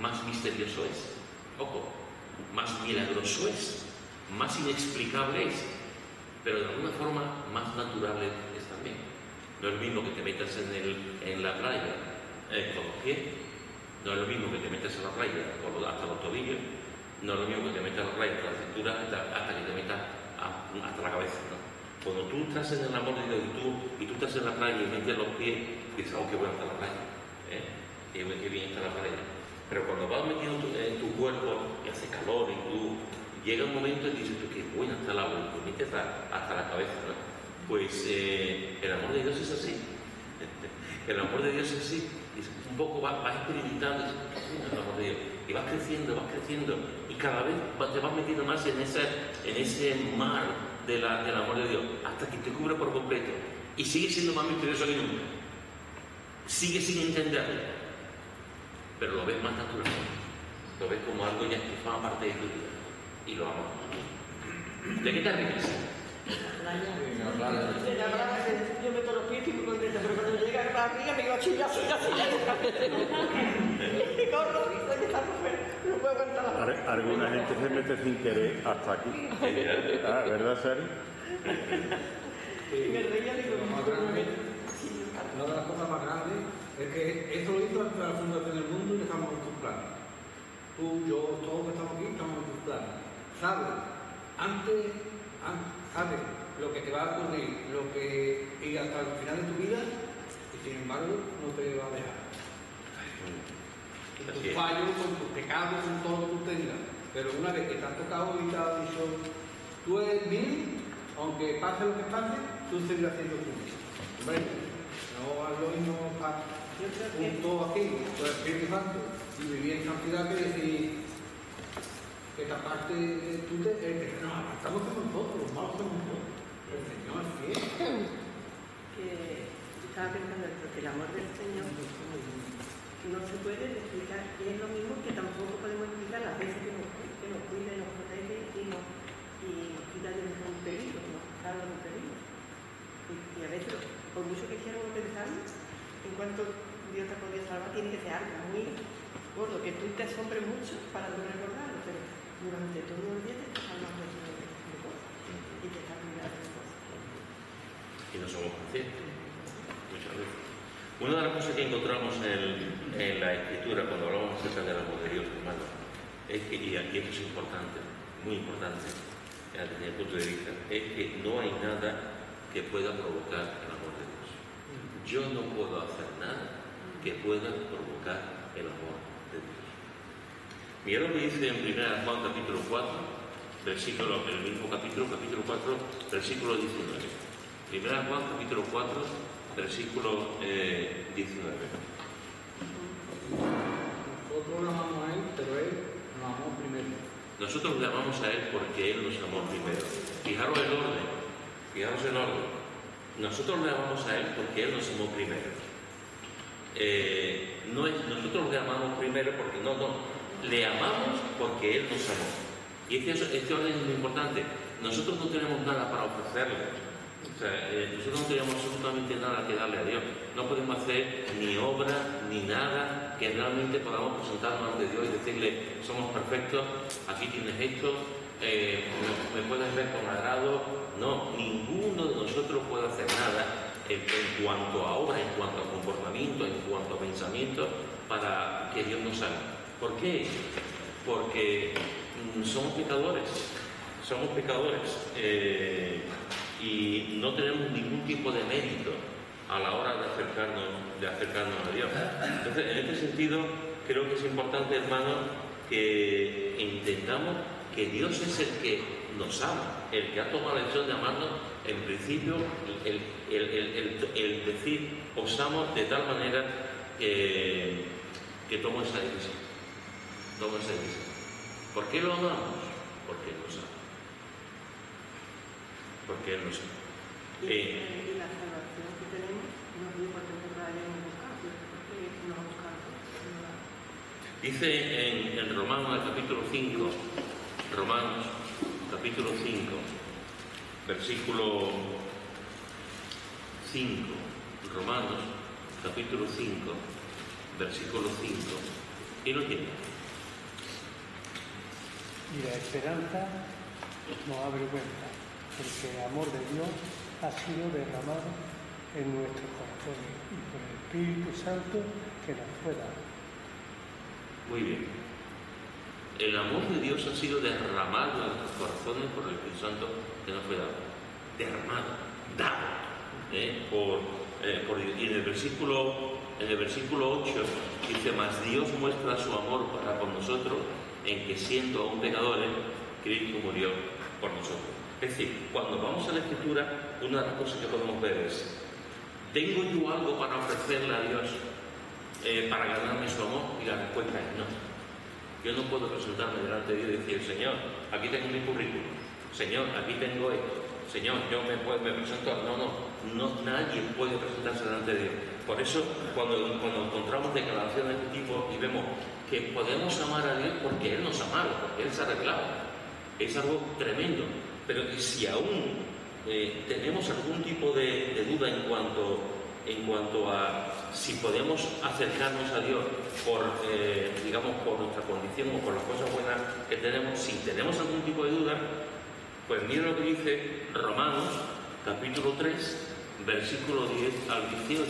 Speaker 1: Más misterioso es, ojo, más milagroso es, más inexplicable es, pero de alguna forma más natural es también. No es lo mismo que te metas en la playa con los pies, no es lo mismo que te metas en la playa hasta los tobillos, no es lo mismo que te metas en la playa hasta la cintura, hasta que te metas hasta la cabeza, ¿no? Cuando tú estás en el amor de Dios y tú estás en la playa y metes los pies, dices, oh, qué bueno está la playa, qué bien está la playa. Pero cuando vas metiendo en tu cuerpo y hace calor y tú llega un momento y dices tú, qué buena está el agua, y te metes hasta la cabeza, ¿no? Pues el amor de Dios es así. El amor de Dios es así. Un poco vas experimentando el amor de Dios y vas creciendo y cada vez te vas metiendo más en ese mar del amor de Dios hasta que te cubre por completo y sigue siendo más misterioso que nunca. Sigue sin entenderlo, pero lo ves más natural, lo ves como algo ya que forma parte de tu vida y lo amas. ¿De qué te ríes?
Speaker 6: Yo meto los pies y muy contenta, pero cuando llega a la barriga me digo, chilla, así. Y corro, y que está fuera, no puedo aguantar la barriga.
Speaker 2: Alguna gente se mete sin querer hasta aquí. ¿Verdad, Sari?
Speaker 6: Me reía, digo,
Speaker 3: una de las cosas más grandes es que esto lo hizo antes de la fundación del mundo y estamos en tus planes. Tú, yo, todos que estamos aquí, estamos en tus planes. ¿Sabes? Antes, sabes lo que te va a ocurrir, y hasta el final de tu vida, y sin embargo no te va a dejar. Con tus fallos, con tus pecados, con todo lo que tú tengas. Pero una vez que te has tocado y te has dicho, tú eres bien, aunque pase lo que pase, tú seguirás siendo tú. Hombre, no es lo mismo junto aquí, con el Espíritu Santo, y vivir en santidad que decir que esta parte tú no, estamos con nosotros, los malos somos nosotros. El Señor es fiel.
Speaker 6: Que estaba pensando esto, que el amor del Señor no se puede explicar, y es lo mismo que tampoco podemos explicar las veces que nos cuida y nos protege y quita de un peligro, nos salva de un peligro. Y a veces, por mucho que quieramos pensar, en cuanto Dios te podría salvar, tiene que ser algo muy gordo, que tú te asombres mucho para no recordarlo, pero durante todo el día te estás salvando de cosas y te estás cuidando de cosas.
Speaker 1: Y no somos conscientes muchas veces. Una de las cosas que encontramos en la Escritura cuando hablamos acerca del amor de Dios, hermano, es que, y aquí esto es importante, muy importante desde el punto de vista, es que no hay nada que pueda provocar el amor de Dios. Yo no puedo hacer nada que pueda provocar el amor de Dios. Mira lo que dice en 1 Juan capítulo 4, el mismo capítulo 4, versículo 19. 1 Juan capítulo 4, versículo 19.
Speaker 3: Nosotros lo amamos a Él, pero Él nos amó primero.
Speaker 1: Nosotros le amamos a Él porque Él nos amó primero. Fijaros el orden. Nosotros le amamos a Él porque Él nos amó primero. No es nosotros le amamos primero porque no. Le amamos porque Él nos amó. Y este orden es muy importante. Nosotros no tenemos nada para ofrecerle. O sea, nosotros no tenemos absolutamente nada que darle a Dios. No podemos hacer ni obra ni nada que realmente podamos presentarnos ante Dios y decirle, somos perfectos, aquí tienes esto, me puedes ver con agrado. No, ninguno de nosotros puede hacer nada en cuanto a obra, en cuanto a comportamiento, en cuanto a pensamiento, para que Dios nos haga. ¿Por qué? Porque somos pecadores. Y no tenemos ningún tipo de mérito a la hora de acercarnos a Dios. Entonces, en este sentido, creo que es importante, hermano, que entendamos que Dios es el que nos ama, el que ha tomado la decisión de amarnos. En principio, el decir os amo de tal manera que tomo esa decisión. Tomo esa decisión. ¿Por qué lo amamos? Porque Él nos ama. Porque Él nos ama.
Speaker 6: Y la salvación que tenemos no es porque nos vayamos a buscar, porque nos buscamos.
Speaker 1: Dice en Romanos, capítulo 5, Romanos, capítulo 5, versículo 5, Romanos, capítulo 5, versículo 5, y lo tiene.
Speaker 10: Y la esperanza nos avergüenza, porque el amor de Dios ha sido derramado en nuestros corazones y por el Espíritu Santo que nos fue dado.
Speaker 1: Muy bien. El amor de Dios ha sido derramado en nuestros corazones por el Espíritu Santo que nos fue dado. Derramado, dado. Y en el versículo 8 dice: mas Dios muestra su amor para con nosotros en que, siendo aún pecadores, Cristo murió por nosotros. Es decir, cuando vamos a la Escritura, una de las cosas que podemos ver es: ¿tengo yo algo para ofrecerle a Dios para ganarme su amor? Y la respuesta es no. Yo no puedo presentarme delante de Dios y decir: Señor, aquí tengo mi currículum, Señor, aquí tengo esto, Señor, yo me presento. No, nadie puede presentarse delante de Dios. Por eso, cuando encontramos declaraciones de este tipo y vemos que podemos amar a Dios porque Él nos ha amado, porque Él se ha revelado, es algo tremendo. Pero que si aún tenemos algún tipo de duda en cuanto a si podemos acercarnos a Dios por nuestra condición o por las cosas buenas que tenemos, si tenemos algún tipo de duda, pues mira lo que dice Romanos, capítulo 3, versículo 10 al 18.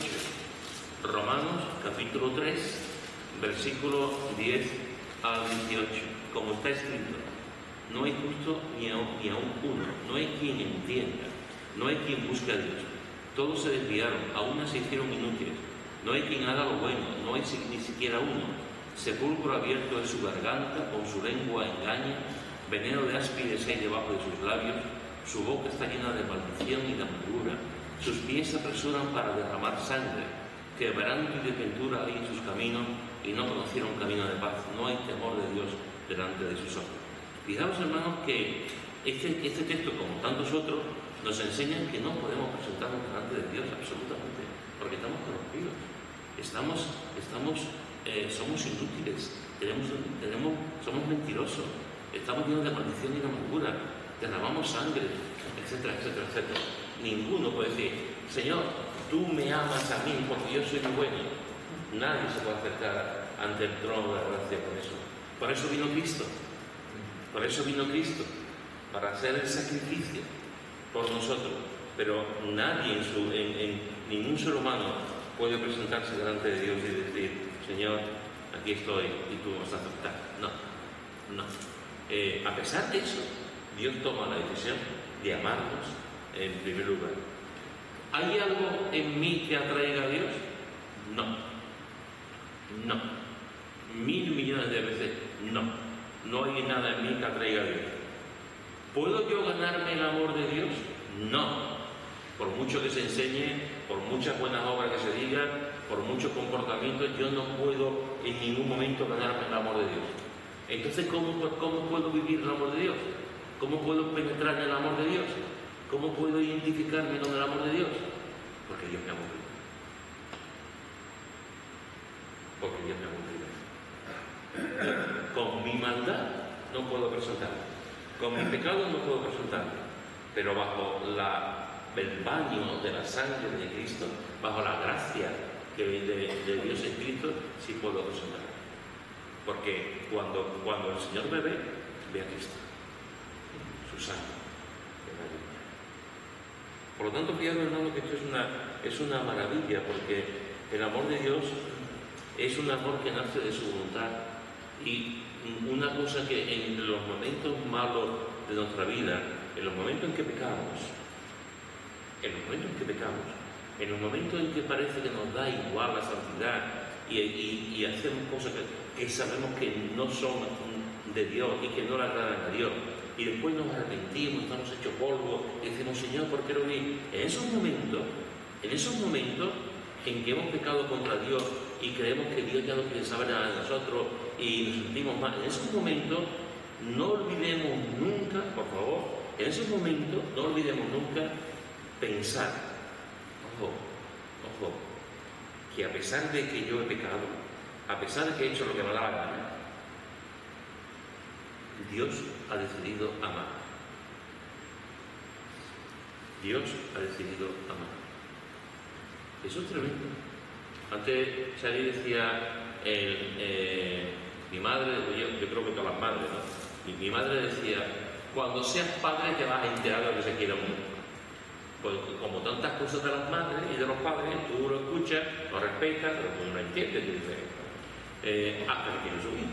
Speaker 1: Romanos, capítulo 3, versículo 10 al 18. Como está escrito: no hay justo ni aun uno, no hay quien entienda, no hay quien busque a Dios. Todos se desviaron, a una se hicieron inútiles. No hay quien haga lo bueno, no hay ni siquiera uno. Sepulcro abierto es su garganta, con su lengua engaña, veneno de áspides hay debajo de sus labios, su boca está llena de maldición y de amargura, sus pies se apresuran para derramar sangre, quebranto y desventura hay en sus caminos, y no conocieron camino de paz. No hay temor de Dios delante de sus ojos. Fijaos, hermanos, que este texto, como tantos otros, nos enseñan que no podemos presentarnos delante de Dios absolutamente, porque estamos corrompidos, somos inútiles, somos mentirosos, estamos llenos de maldición y de amargura, derramamos sangre, etcétera, etcétera, etcétera. Ninguno puede decir: Señor, tú me amas a mí porque yo soy muy bueno. Nadie se puede acercar ante el trono de la gracia con eso. Por eso vino Cristo. Por eso vino Cristo, para hacer el sacrificio por nosotros. Pero nadie, ningún ser humano puede presentarse delante de Dios y decir: Señor, aquí estoy y tú me vas a aceptar. No. A pesar de eso, Dios toma la decisión de amarnos en primer lugar. ¿Hay algo en mí que atraiga a Dios? No. 1.000 millones de veces no. No hay nada en mí que atraiga a Dios. ¿Puedo yo ganarme el amor de Dios? No. Por mucho que se enseñe, por muchas buenas obras que se digan, por muchos comportamientos, yo no puedo en ningún momento ganarme el amor de Dios. Entonces, ¿cómo puedo vivir el amor de Dios? ¿Cómo puedo penetrar en el amor de Dios? ¿Cómo puedo identificarme con el amor de Dios? Porque Dios me amó primero. Porque Dios me amó primero. Con mi maldad no puedo presentarme, con mi pecado no puedo presentarme, pero bajo el baño de la sangre de Cristo, bajo la gracia de Dios en Cristo, sí puedo presentarme. Porque cuando el Señor me ve a Cristo, su sangre. Por lo tanto, fijaros, hermano, que esto es una maravilla, porque el amor de Dios es un amor que nace de su voluntad. Y una cosa que en los momentos malos de nuestra vida, en los momentos en que pecamos, en los momentos en que parece que nos da igual la santidad y hacemos cosas que sabemos que no son de Dios y que no le agradan a Dios. Y después nos arrepentimos, estamos hechos polvo y decimos, Señor, ¿por qué lo vi? En esos momentos en que hemos pecado contra Dios y creemos que Dios ya no quiere saber nada de nosotros y nos sentimos mal, en esos momentos no olvidemos nunca, por favor, en esos momentos no olvidemos nunca pensar, ojo, que a pesar de que yo he pecado, a pesar de que he hecho lo que me da la gana, Dios ha decidido amar. Dios ha decidido amar. Eso es tremendo. Antes Xavi decía, mi madre, yo creo que todas las madres, ¿no? Mi madre decía, cuando seas padre te vas a enterar de lo que se quiere mundo. Pues como tantas cosas de las madres y de los padres, tú lo escuchas, lo respetas, pero tú no entiendes, tú dices, pero quiero subir.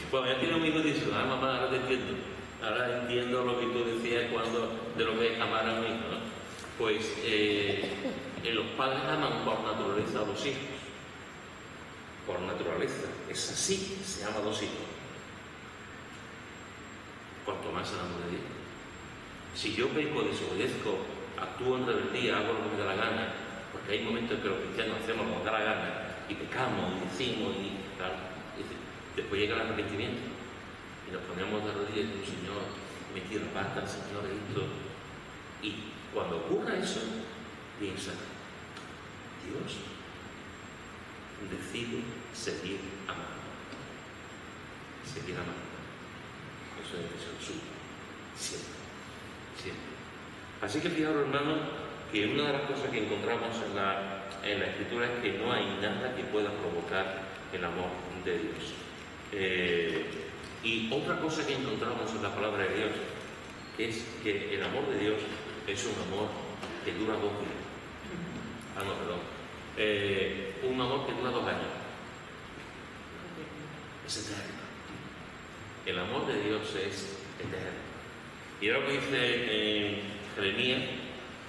Speaker 1: Cuando ya tiene un hijo dice, mamá, ahora te entiendo. Ahora entiendo lo que tú decías de lo que es amar a un hijo, ¿no? Pues los padres aman por naturaleza a los hijos. Por naturaleza. Es así, se ama a los hijos. Cuanto más el amor de Dios. Si yo peco, desobedezco, actúo en rebeldía, hago lo que me da la gana, porque hay momentos en que los cristianos hacemos lo que nos da la gana, y pecamos, y decimos, y claro, después llega el arrepentimiento, y nos ponemos de rodillas y decimos, Señor, metí la pata, Señor, esto. Y cuando ocurra eso, piensa, Dios decide seguir amando. Seguir amando. Eso es decisión suya. Siempre. Siempre. Así que fijaros, hermanos, que una de las cosas que encontramos en la Escritura es que no hay nada que pueda provocar el amor de Dios. Y otra cosa que encontramos en la palabra de Dios es que el amor de Dios es un amor que dura 2 días. Un amor que dura 2 años. Es eterno. El amor de Dios es eterno. Y ahora lo que dice Jeremías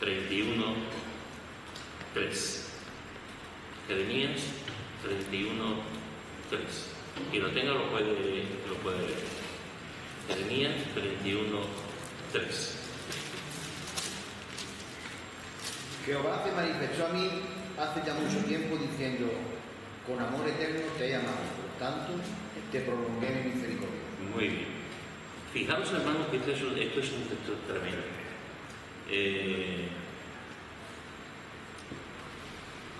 Speaker 1: 31:3. Jeremías 31:3. Quien lo tenga lo puede leer. Jeremías 31:3.
Speaker 8: Jehová se manifestó a mí hace ya mucho tiempo diciendo, con amor eterno te he amado, por tanto te prolongué mi misericordia.
Speaker 1: Muy bien. Fijaros, hermanos, que esto es un texto tremendo.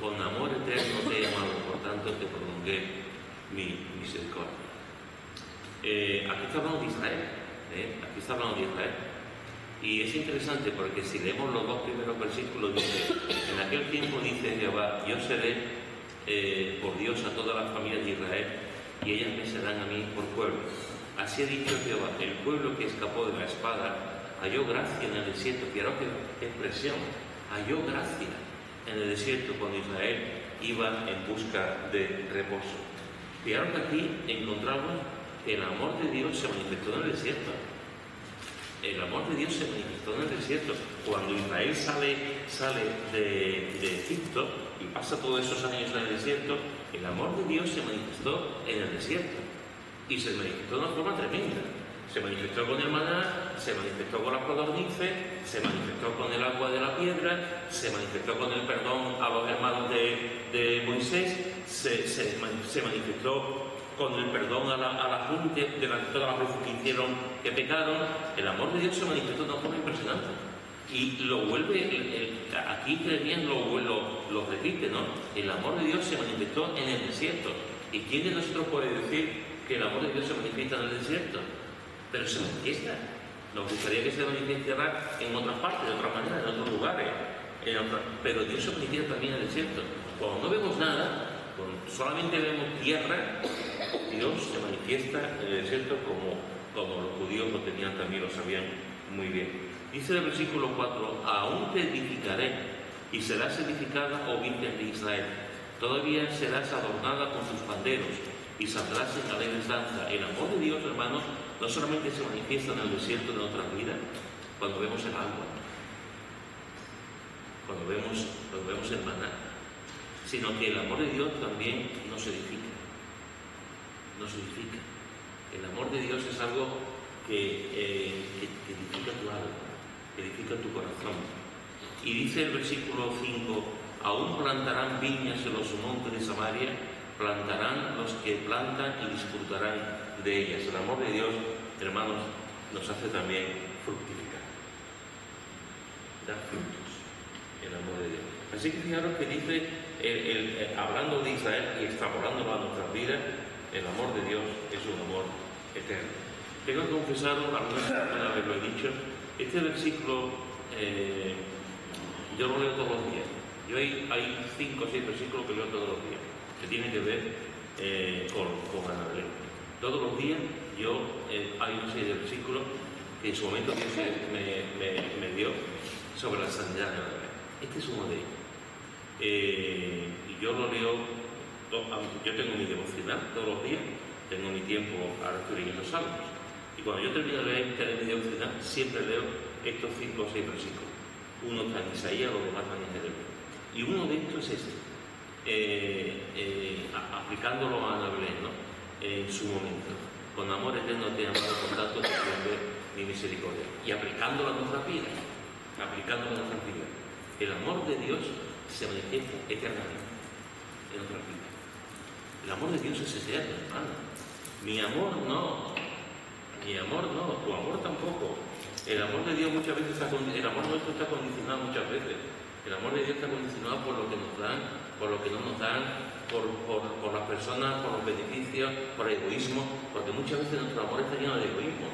Speaker 1: Con amor eterno te he amado, por tanto te prolongué mi misericordia. Aquí está hablando de Israel. Aquí está hablando de Israel. Y es interesante porque si leemos los 2 primeros versículos, dice, en aquel tiempo dice Jehová, yo seré por Dios a todas las familias de Israel y ellas me serán a mí por pueblo. Así ha dicho Jehová, el pueblo que escapó de la espada halló gracia en el desierto. Fijaros qué expresión, halló gracia en el desierto cuando Israel iba en busca de reposo. Fijaros que aquí encontramos que el amor de Dios se manifestó en el desierto. El amor de Dios se manifestó en el desierto. Cuando Israel sale de Egipto y pasa todos esos años en el desierto, el amor de Dios se manifestó en el desierto. Y se manifestó de una forma tremenda. Se manifestó con el maná, se manifestó con las codornices, se manifestó con el agua de la piedra, se manifestó con el perdón a los hermanos de Moisés, se manifestó con el perdón a la gente de todas las veces que hicieron, que pecaron. El amor de Dios se manifestó de una forma impresionante. Y lo vuelve, aquí Jeremías lo repite, ¿no? El amor de Dios se manifestó en el desierto. ¿Y quién de nosotros puede decir que el amor de Dios se manifiesta en el desierto? Pero se manifiesta. Nos gustaría que se manifestara en otras partes, de otra manera, en otros lugares. Pero Dios se manifiesta también en el desierto. Cuando no vemos nada, cuando solamente vemos tierra, Dios se manifiesta en el desierto como los judíos lo tenían también, lo sabían muy bien. Dice el versículo 4, aún te edificaré y serás edificada, oh Virgen de Israel. Todavía serás adornada con tus banderos y saldrás en alegre danza. El amor de Dios, hermanos, no solamente se manifiesta en el desierto de nuestras vidas, cuando vemos el agua, cuando vemos el maná, sino que el amor de Dios también nos edifica. Nos edifica. El amor de Dios es algo que edifica tu alma, que edifica tu corazón. Y dice el versículo 5, aún plantarán viñas en los montes de Samaria, plantarán los que plantan y disfrutarán de ellas. El amor de Dios, hermanos, nos hace también fructificar, dar frutos, el amor de Dios. Así que fijaros que dice, hablando de Israel y extrapolándolo a nuestras vidas, el amor de Dios es un amor eterno. Tengo que confesaros, alguna vez lo he dicho, este versículo yo lo leo todos los días. Yo hay 5 o 6 versículos que leo todos los días, que tienen que ver con Ana Belén. Todos los días hay una serie de versículos que en su momento Dios me dio sobre la santidad de Ana Belén. Este es uno de ellos. Y yo lo leo, yo tengo mi devocional todos los días, tengo mi tiempo ahora estoy leyendo los salmos. Y cuando yo termino de leer mi devocional, siempre leo estos 5 o 6 versículos. Uno está en Isaías, los demás están en Jeremías. Y uno de estos es aplicándolo a Ana Belén, ¿no? En su momento. Con amor eterno te he amado, por tanto te ver mi misericordia. Y aplicándolo a nuestras vidas. El amor de Dios se manifiesta eternamente en nuestras vidas. El amor de Dios es eterno, hermano. Mi amor no, tu amor tampoco. El amor de Dios muchas veces el amor nuestro está condicionado muchas veces. El amor de Dios está condicionado por lo que nos dan, por lo que no nos dan, por las personas, por los beneficios, por el egoísmo, porque muchas veces nuestro amor está lleno de egoísmo.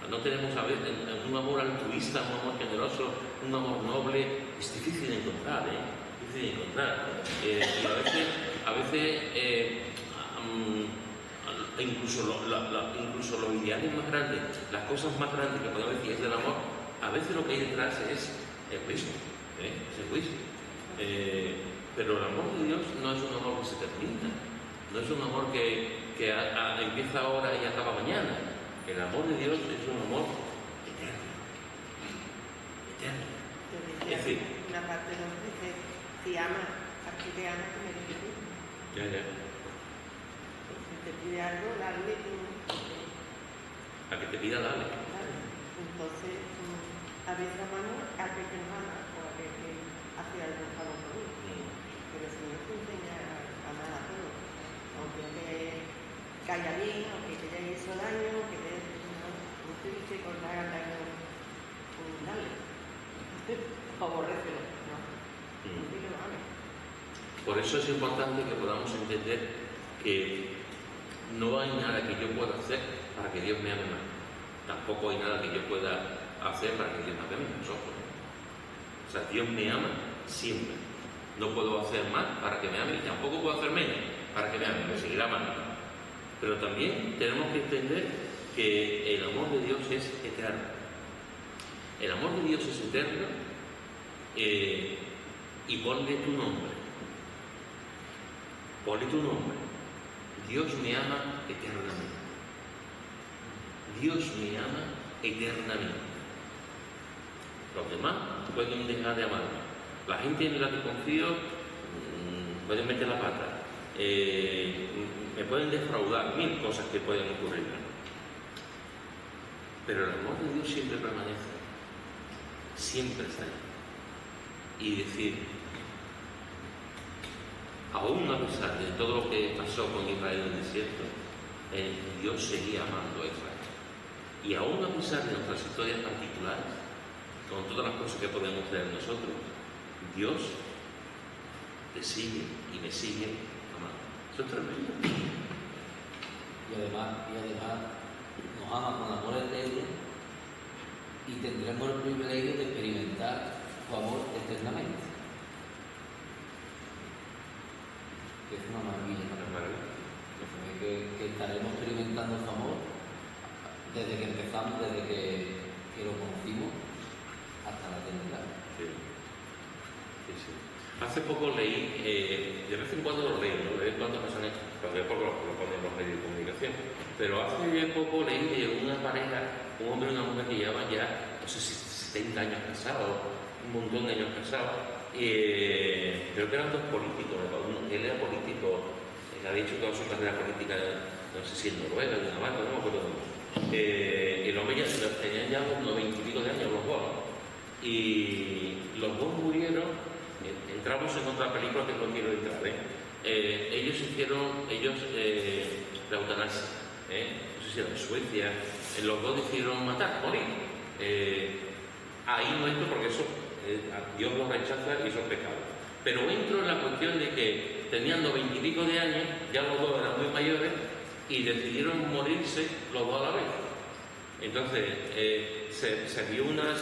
Speaker 1: No tenemos a veces un amor altruista, un amor generoso, un amor noble. Es difícil de encontrar, difícil de encontrar. Y a veces incluso los ideales más grandes, las cosas más grandes que podemos decir es del amor, a veces lo que hay detrás es egoísmo. Es egoísmo. Pero el amor de Dios no es un amor que se termina, no es un amor que empieza ahora y acaba mañana. El amor de Dios es un amor eterno.
Speaker 6: Es decir, una parte de los dice, si amas a quien te ama, me lo pide.
Speaker 1: Ya.
Speaker 6: Si te pide algo, dale.
Speaker 1: A que te pida, dale.
Speaker 6: Entonces, a veces amamos a que nos ama o a que hace algo favor por uno. Pero si no te enseña a amar a todos, aunque te caiga bien, aunque te haya hecho daño, aunque no te dice con la daño, dale. Aborrécelo, ¿no? Y lo ames.
Speaker 1: Por eso es importante que podamos entender que no hay nada que yo pueda hacer para que Dios me ame más. Tampoco hay nada que yo pueda hacer para que Dios me ame nosotros. O sea, Dios me ama siempre. No puedo hacer más para que me ame y tampoco puedo hacer menos para que me ame, me seguirá amando. Pero también tenemos que entender que el amor de Dios es eterno. El amor de Dios es eterno y ponle tu nombre. Ponle tu nombre. Dios me ama eternamente. Dios me ama eternamente. Los demás pueden dejar de amarme. La gente en la que confío pueden meter la pata. Me pueden defraudar, 1000 cosas que pueden ocurrir. Pero el amor de Dios siempre permanece. Siempre está ahí. Y decir, aún a pesar de todo lo que pasó con Israel en el desierto, Dios seguía amando a Israel. Y aún a pesar de nuestras historias particulares, con todas las cosas que podemos leer nosotros, Dios te sigue y me sigue amando. Eso es tremendo.
Speaker 7: Y además nos ama con amor eterno y tendremos el privilegio de experimentar su amor eternamente. Que es una maravilla. Que estaremos experimentando su amor desde que empezamos, desde que lo conocimos hasta la eternidad.
Speaker 1: Sí. Hace poco leí, de vez en cuando lo leo, ¿no? De vez en cuando pasan esto, porque lo ponen en los medios de comunicación, pero hace poco leí de una pareja, un hombre y una mujer que llevaban ya, no sé si 70 años casados, un montón de años casados, creo que eran dos políticos, él era político, había hecho toda su carrera política, no sé si en Noruega, en Dinamarca, no me acuerdo. El hombre ya tenían ya unos 20 y pico de años los dos, ¿no? Y los dos murieron. Entramos en otra película que no quiero entrar, ellos hicieron la eutanasia, no sé si era en Suecia, los dos decidieron morir. Ahí no entro porque eso Dios lo rechaza y eso es pecado. Pero entro en la cuestión de que tenían 20 y pico de años, ya los dos eran muy mayores y decidieron morirse los dos a la vez. Entonces se vio una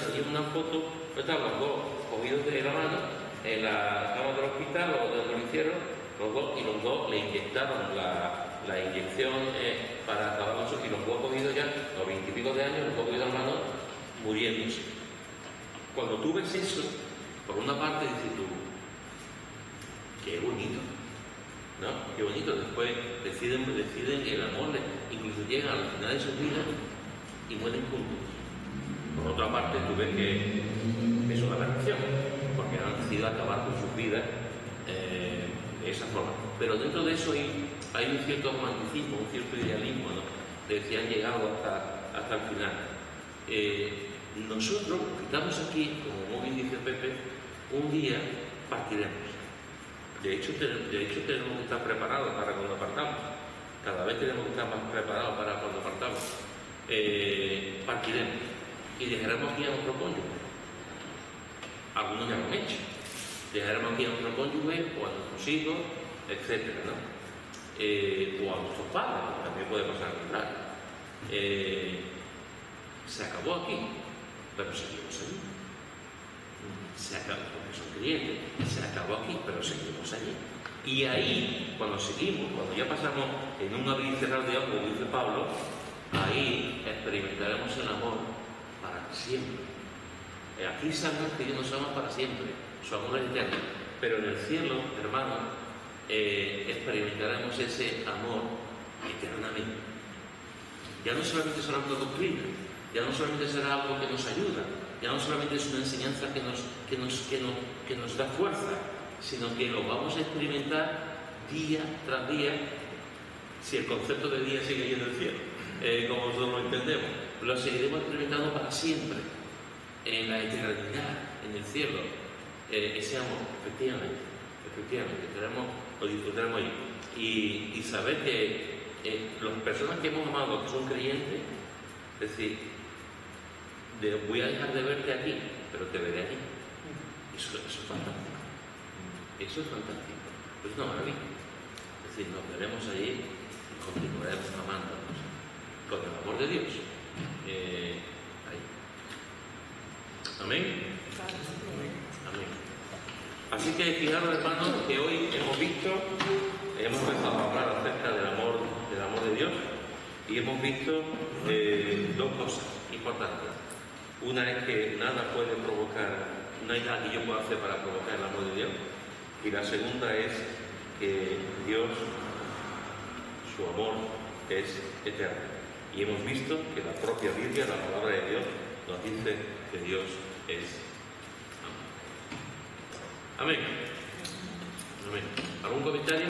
Speaker 1: foto, estaban los dos cogidos de la mano en la cama del hospital o donde lo hicieron, los dos, y los dos le inyectaron la inyección para acabar con eso, y los dos cogidos ya, los 20 y pico de años, los dos cogidos de la mano, muriéndose. Cuando tú ves eso, por una parte dices tú, qué bonito, ¿no? Qué bonito. Después deciden el amor, incluso llegan al final de sus vidas y mueren juntos. Por otra parte, tú ves que es una aberración, porque han decidido acabar con sus vidas de esa forma. Pero dentro de eso hay un cierto romanticismo, un cierto idealismo, ¿no? De que han llegado hasta el final. Nosotros, que estamos aquí, como muy bien dice Pepe, un día partiremos. De hecho tenemos que estar preparados para cuando partamos. Cada vez tenemos que estar más preparados para cuando partamos. Partiremos y dejaremos aquí a nuestro cónyuge. Algunos ya lo han hecho. Dejaremos aquí a nuestro cónyuge o a nuestros hijos, etcétera, ¿no? O a nuestros padres, también puede pasar al contrario. Se acabó aquí, pero seguimos allí. Se acabó, porque son creyentes, se acabó aquí, pero seguimos allí. Y ahí, cuando seguimos, cuando ya pasamos en un abrir y cerrar de ojos, como dice Pablo, ahí experimentaremos el amor para siempre. Aquí sabemos que Dios nos ama para siempre, su amor es eterno. Pero en el cielo, hermanos, experimentaremos ese amor eternamente. Ya no solamente será una doctrina, ya no solamente será algo que nos ayuda, ya no solamente es una enseñanza que nos da fuerza, sino que lo vamos a experimentar día tras día, si el concepto de día sigue ahí en el cielo, como nosotros lo entendemos. Lo seguiremos experimentando para siempre, en la eternidad, en el cielo, ese amor, efectivamente, lo disfrutaremos ahí. Y saber que las personas que hemos amado, que son creyentes, es decir, voy a dejar de verte aquí, pero te veré allí. Eso es fantástico. Eso es fantástico. Es una maravilla. Es decir, nos veremos allí y continuaremos amándonos con el amor de Dios. Ahí. Amén. Amén. Así que fijaros, hermanos, que hoy hemos empezado a hablar acerca del amor de Dios y hemos visto dos cosas importantes. Una es que nada puede provocar, no hay nada que yo pueda hacer para provocar el amor de Dios. Y la segunda es que Dios, su amor, es eterno. Y hemos visto que la propia Biblia, la palabra de Dios, nos dice que Dios es amor. Amén. Amén. ¿Algún comentario?